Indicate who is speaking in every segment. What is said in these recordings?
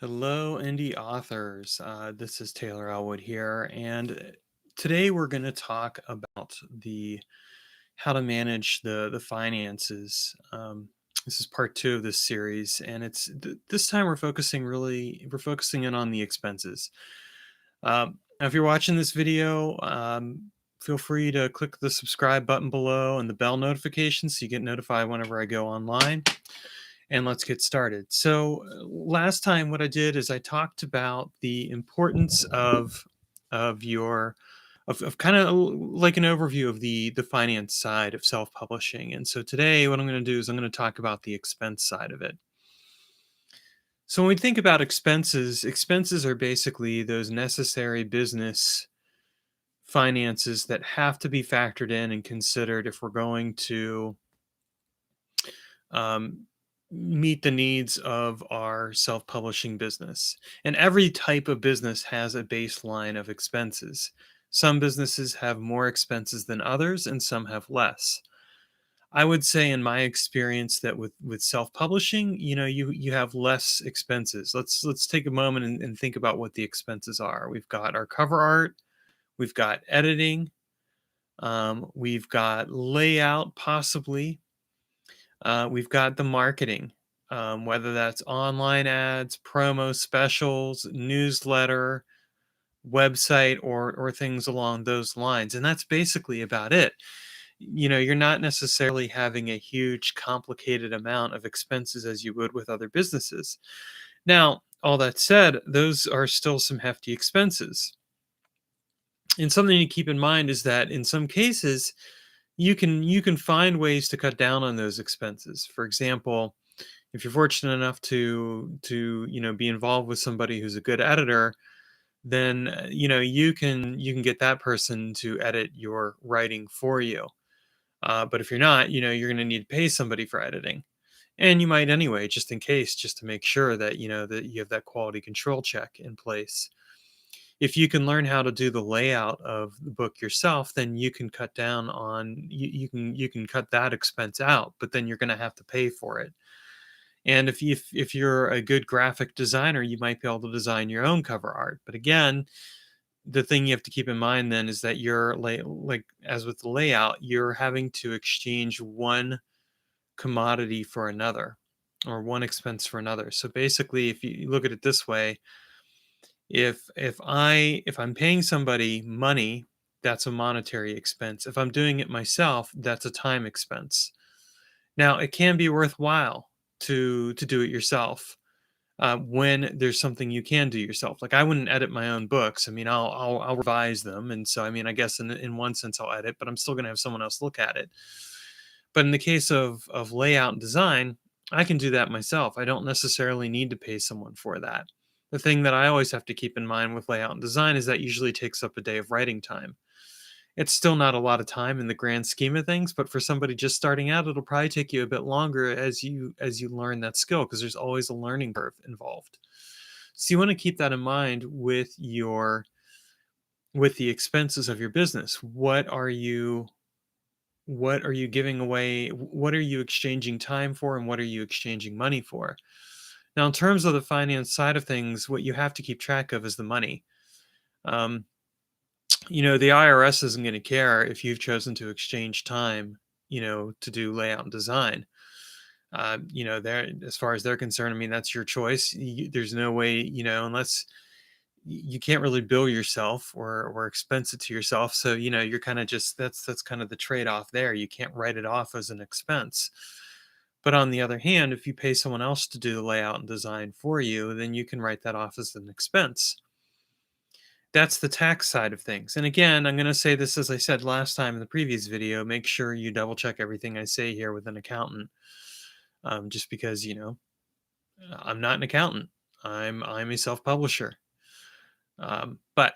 Speaker 1: Hello, indie authors. This is Taylor Ellwood here, and today we're going to talk about the how to manage the finances. This is part two of this series, and this time we're focusing in on the expenses. Now, if you're watching this video, feel free to click the subscribe button below and the bell notification so you get notified whenever I go online, and let's get started. So, last time what I did is I talked about the importance of your of kind of like an overview of the finance side of self-publishing. And so today what I'm going to do is I'm going to talk about the expense side of it. So when we think about expenses, expenses are basically those necessary business finances that have to be factored in and considered if we're going to um, meet the needs of our self publishing business. And every type of business has a baseline of expenses. Some businesses have more expenses than others, and some have less. I would say, in my experience, that with self publishing, you have less expenses. Let's take a moment and think about what the expenses are. We've got our cover art, we've got editing, we've got layout, possibly, we've got the marketing, whether that's online ads, promo specials, newsletter, website, or things along those lines. And that's basically about it. You're not necessarily having a huge, complicated amount of expenses as you would with other businesses. Now, all that said, those are still some hefty expenses. And something to keep in mind is that in some cases, you can find ways to cut down on those expenses. For example, if you're fortunate enough to be involved with somebody who's a good editor, then you can get that person to edit your writing for you. But if you're not, you're going to need to pay somebody for editing, and you might anyway, just in case, just to make sure that that you have that quality control check in place. If you can learn how to do the layout of the book yourself, then you can cut down on you can cut that expense out, but then you're going to have to pay for it. And if you're a good graphic designer, you might be able to design your own cover art. But again, the thing you have to keep in mind then is that like as with the layout, you're having to exchange one commodity for another, or one expense for another. So basically, if you look at it this way, if I'm paying somebody money, that's a monetary expense. If I'm doing it myself, that's a time expense. Now, it can be worthwhile to do it yourself, when there's something you can do yourself. Like, I wouldn't edit my own books. I mean, I'll revise them, and so I mean, I guess in one sense I'll edit, but I'm still going to have someone else look at it. But in the case of layout and design, I can do that myself. I don't necessarily need to pay someone for that. The thing that I always have to keep in mind with layout and design is that usually takes up a day of writing time. It's still not a lot of time in the grand scheme of things, but for somebody just starting out, it'll probably take you a bit longer as you learn that skill, because there's always a learning curve involved. So you want to keep that in mind with the expenses of your business. What are you giving away? What are you exchanging time for, and what are you exchanging money for? Now, in terms of the finance side of things, what you have to keep track of is the money. Um, the IRS isn't going to care if you've chosen to exchange time, to do layout and design. They're, as far as they're concerned, I mean, that's your choice. There's no way, unless you can't really bill yourself or expense it to yourself. So, you're kind of just, that's kind of the trade-off there. You can't write it off as an expense. But on the other hand, if you pay someone else to do the layout and design for you, then you can write that off as an expense. That's the tax side of things. And again, I'm going to say this as I said last time in the previous video: make sure you double check everything I say here with an accountant. Just because, I'm not an accountant. I'm a self-publisher. But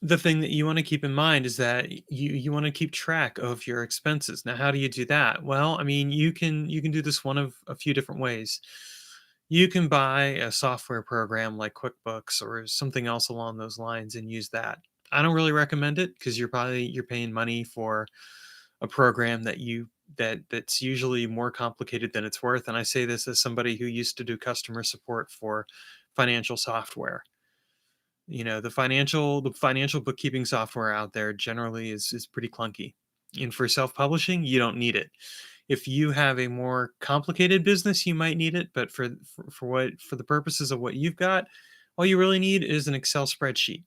Speaker 1: the thing that you want to keep in mind is that you want to keep track of your expenses. Now, how do you do that? Well, I mean, you can do this one of a few different ways. You can buy a software program like QuickBooks or something else along those lines and use that. I don't really recommend it, because you're paying money for a program that's usually more complicated than it's worth. And I say this as somebody who used to do customer support for financial software. The financial bookkeeping software out there generally is pretty clunky. And for self-publishing, you don't need it. If you have a more complicated business, you might need it, but for the purposes of what you've got, all you really need is an Excel spreadsheet.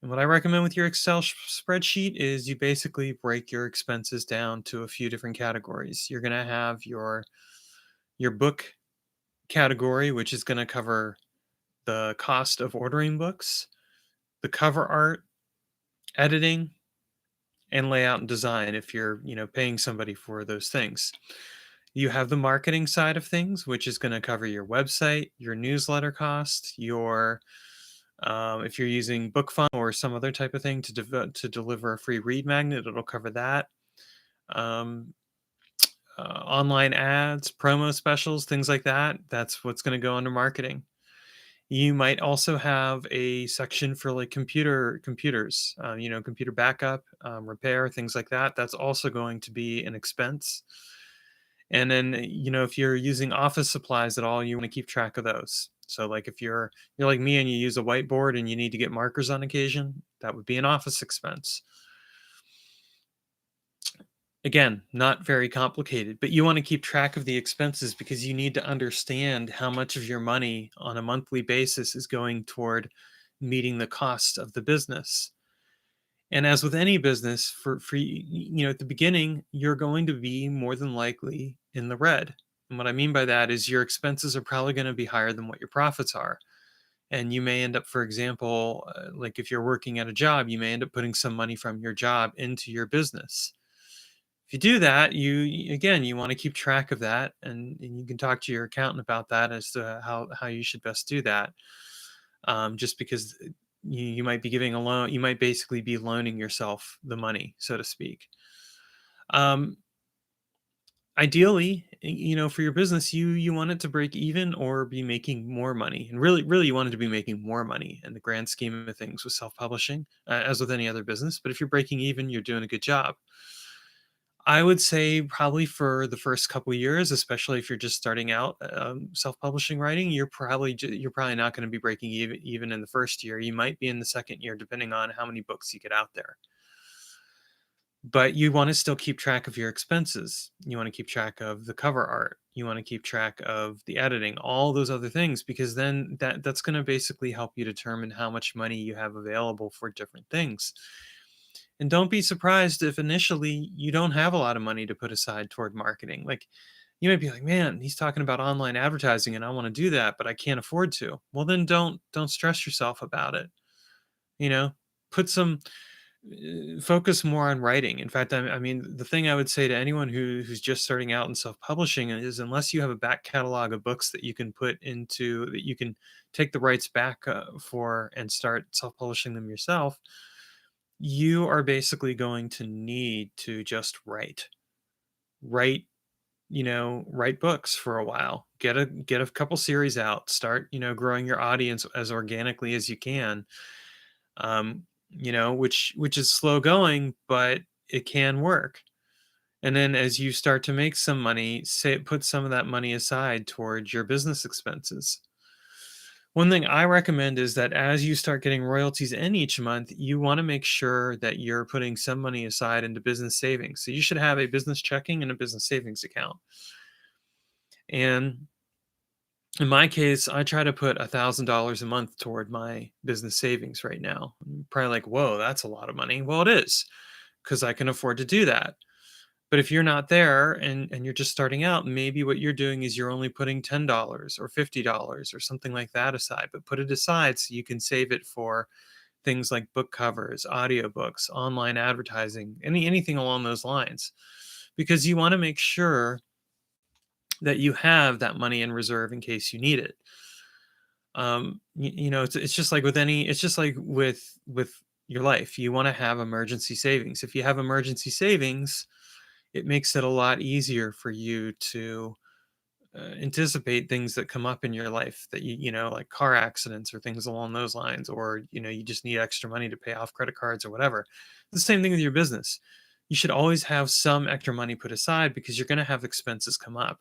Speaker 1: And what I recommend with your Excel spreadsheet is you basically break your expenses down to a few different categories. You're going to have your book category, which is going to cover the cost of ordering books, the cover art, editing, and layout and design if you're, paying somebody for those things. You have the marketing side of things, which is going to cover your website, your newsletter cost, your if you're using BookFunnel or some other type of thing to deliver a free read magnet, it'll cover that. Um, Online ads, promo specials, things like that. That's what's going to go under marketing. You might also have a section for like computers, computer backup, repair, things like that. That's also going to be an expense. And then, if you're using office supplies at all, you want to keep track of those. So like if you're like me and you use a whiteboard and you need to get markers on occasion, that would be an office expense. Again, not very complicated, but you want to keep track of the expenses because you need to understand how much of your money on a monthly basis is going toward meeting the cost of the business. And as with any business, at the beginning, you're going to be more than likely in the red. And what I mean by that is your expenses are probably going to be higher than what your profits are. And you may end up, for example, like if you're working at a job, you may end up putting some money from your job into your business. If you do that, you want to keep track of that, and you can talk to your accountant about that as to how you should best do that. Just because you might be giving a loan, you might basically be loaning yourself the money, so to speak. Um, Ideally, for your business, you want it to break even or be making more money, and really, you want it to be making more money in the grand scheme of things with self-publishing, as with any other business. But if you're breaking even, you're doing a good job. I would say probably for the first couple years, especially if you're just starting out self-publishing writing, you're probably not going to be breaking even in the first year. You might be in the second year, depending on how many books you get out there. But you want to still keep track of your expenses. You want to keep track of the cover art. You want to keep track of the editing, all those other things, because then that's going to basically help you determine how much money you have available for different things. And don't be surprised if initially you don't have a lot of money to put aside toward marketing. Like you might be like, "Man, he's talking about online advertising and I want to do that, but I can't afford to." Well, then don't stress yourself about it. You know, put some focus more on writing. In fact, I mean, the thing I would say to anyone who's just starting out in self-publishing is unless you have a back catalog of books that you can take the rights back for and start self-publishing them yourself, you are basically going to need to just write write books for a while, get a couple series out, start growing your audience as organically as you can. Which is slow going, but it can work. And then as you start to make some money, say put some of that money aside towards your business expenses. One thing I recommend is that as you start getting royalties in each month, you want to make sure that you're putting some money aside into business savings. So you should have a business checking and a business savings account. And in my case, I try to put $1,000 a month toward my business savings right now. Probably like, whoa, that's a lot of money. Well, it is because I can afford to do that. But if you're not there and you're just starting out, maybe what you're doing is you're only putting $10 or $50 or something like that aside, but put it aside so you can save it for things like book covers, audiobooks, online advertising, anything along those lines. Because you want to make sure that you have that money in reserve in case you need it. It's just like with your life. You want to have emergency savings. If you have emergency savings, it makes it a lot easier for you to anticipate things that come up in your life that like car accidents or things along those lines, or you just need extra money to pay off credit cards or whatever. The same thing with your business. You should always have some extra money put aside because you're going to have expenses come up.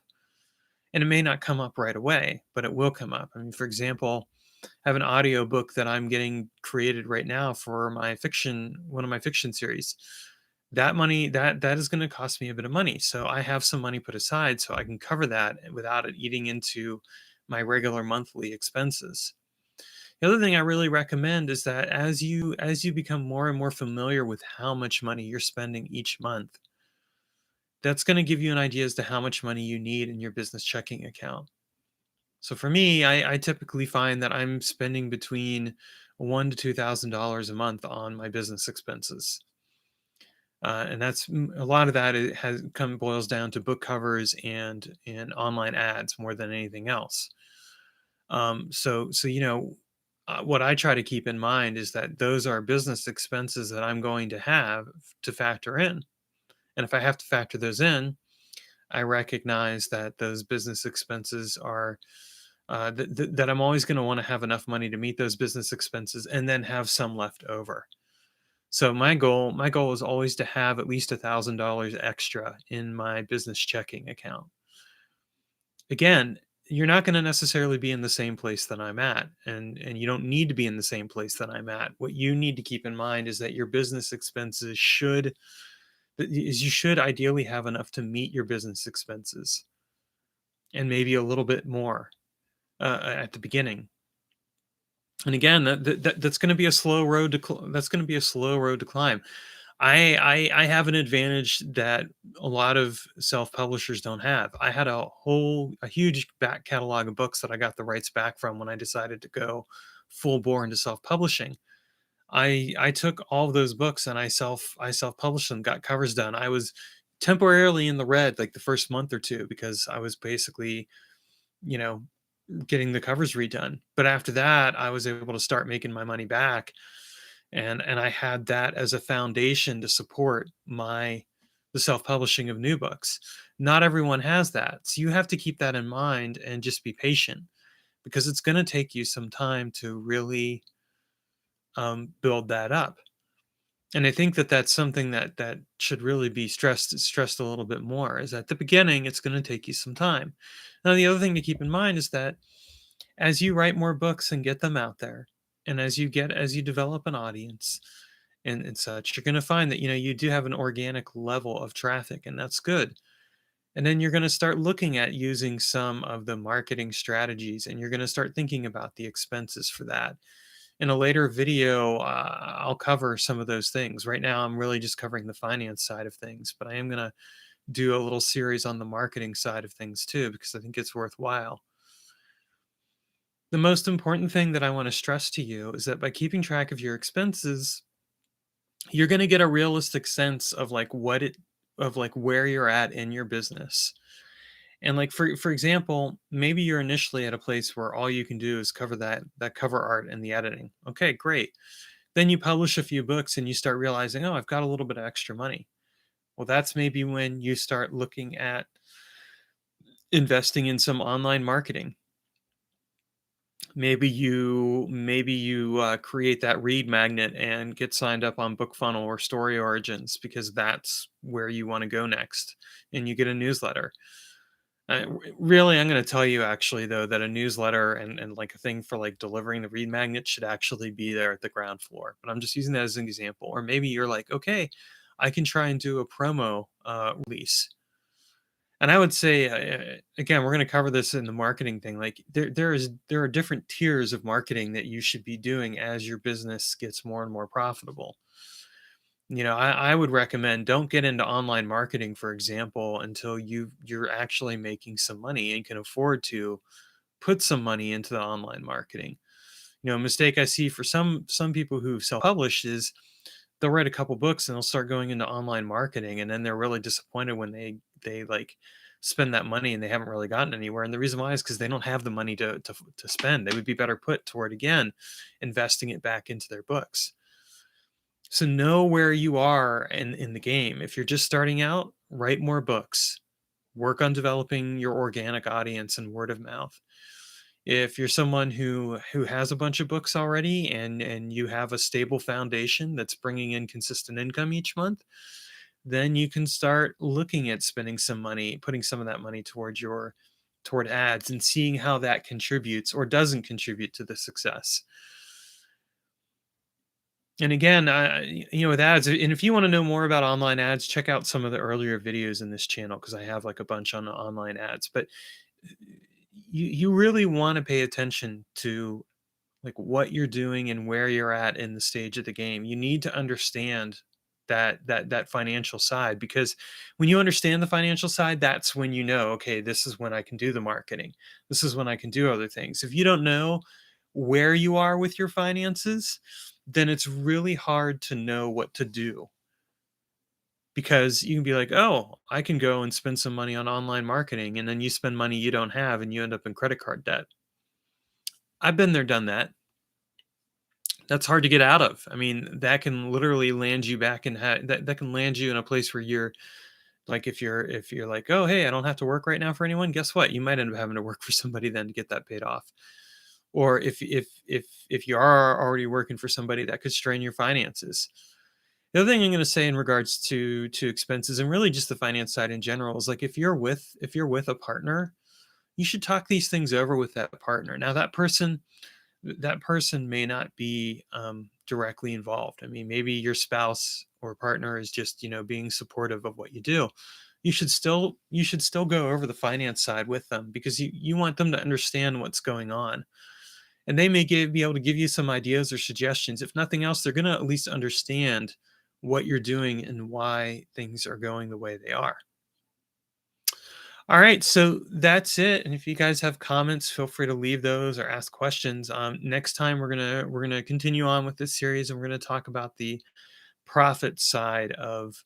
Speaker 1: And it may not come up right away, but it will come up. I mean, for example, I have an audio book that I'm getting created right now for one of my fiction series. That is going to cost me a bit of money. So I have some money put aside so I can cover that without it eating into my regular monthly expenses. The other thing I really recommend is that as you become more and more familiar with how much money you're spending each month, that's going to give you an idea as to how much money you need in your business checking account. So for me, I typically find that I'm spending between $1,000 to $2,000 a month on my business expenses, and a lot of that. It has come boils down to book covers and online ads more than anything else. So what I try to keep in mind is that those are business expenses that I'm going to have to factor in, and if I have to factor those in, I recognize that those business expenses are that I'm always going to want to have enough money to meet those business expenses and then have some left over. So my goal is always to have at least $1,000 extra in my business checking account. Again, you're not going to necessarily be in the same place that I'm at, and you don't need to be in the same place that I'm at. What you need to keep in mind is that your business expenses you should ideally have enough to meet your business expenses and maybe a little bit more at the beginning. And again, that's going to be a slow road that's going to be a slow road to climb. I have an advantage that a lot of self publishers don't have. I had a huge back catalog of books that I got the rights back from when I decided to go full bore into self publishing. I took all of those books and I self published them, got covers done. I was temporarily in the red like the first month or two because I was basically, you know, getting the covers redone. But after that, I was able to start making my money back, and I had that as a foundation to support the self-publishing of new books. Not everyone has that. So you have to keep that in mind and just be patient because it's going to take you some time to really build that up. And I think that that's something that should really be stressed a little bit more. Is at the beginning, it's going to take you some time. Now, the other thing to keep in mind is that as you write more books and get them out there, and as you develop an audience and such, you're going to find that you do have an organic level of traffic, and that's good. And then you're going to start looking at using some of the marketing strategies, and you're going to start thinking about the expenses for that. In a later video, I'll cover some of those things. Right now, I'm really just covering the finance side of things, but I am going to do a little series on the marketing side of things too, because I think it's worthwhile. The most important thing that I want to stress to you is that by keeping track of your expenses, you're going to get a realistic sense of where you're at in your business. And like for example, maybe you're initially at a place where all you can do is cover that cover art and the editing. Okay, great. Then you publish a few books and you start realizing, "Oh, I've got a little bit of extra money." Well, that's maybe when you start looking at investing in some online marketing. Maybe you create that read magnet and get signed up on BookFunnel or Story Origins because that's where you want to go next, and you get a newsletter. Really, I'm going to tell you actually though that a newsletter and like a thing for like delivering the read magnet should actually be there at the ground floor. But I'm just using that as an example. Or maybe you're like, okay, I can try and do a promo release. And I would say, again, we're going to cover this in the marketing thing. Like there are different tiers of marketing that you should be doing as your business gets more and more profitable. I would recommend don't get into online marketing, for example, until you're actually making some money and can afford to put some money into the online marketing. A mistake I see for some people who self-publish is they'll write a couple books and they'll start going into online marketing, and then they're really disappointed when they like spend that money and they haven't really gotten anywhere. And the reason why is because they don't have the money to spend. They would be better put toward, again, investing it back into their books. So know where you are in the game. If you're just starting out, write more books. Work on developing your organic audience and word of mouth. If you're someone who has a bunch of books already and you have a stable foundation that's bringing in consistent income each month, then you can start looking at spending some money, putting some of that money towards toward ads and seeing how that contributes or doesn't contribute to the success. And again, with ads, and if you want to know more about online ads, check out some of the earlier videos in this channel because I have like a bunch on online ads. But you really want to pay attention to like what you're doing and where you're at in the stage of the game. You need to understand that financial side, because when you understand the financial side, that's when you know, okay, this is when I can do the marketing. This is when I can do other things. If you don't know where you are with your finances, then it's really hard to know what to do, because you can be like, "Oh, I can go and spend some money on online marketing," and then you spend money you don't have and you end up in credit card debt. I've been there, done that. That's hard to get out of. I mean, that can literally land you back in that can land you in a place where you're like, if you're like, "Oh, hey, I don't have to work right now for anyone." Guess what? You might end up having to work for somebody then to get that paid off. Or if you are already working for somebody, that could strain your finances. The other thing I'm going to say in regards to expenses and really just the finance side in general is like, if you're with a partner, you should talk these things over with that partner. Now that person may not be directly involved. I mean, maybe your spouse or partner is just being supportive of what you do. You should still go over the finance side with them, because you want them to understand what's going on, and they may be able to give you some ideas or suggestions. If nothing else, they're going to at least understand what you're doing and why things are going the way they are. All right, so that's it. And if you guys have comments, feel free to leave those or ask questions. Next time we're gonna continue on with this series, and we're gonna talk about the profit side of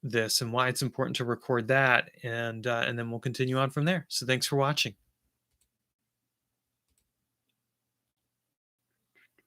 Speaker 1: this and why it's important to record that, and then we'll continue on from there. So thanks for watching.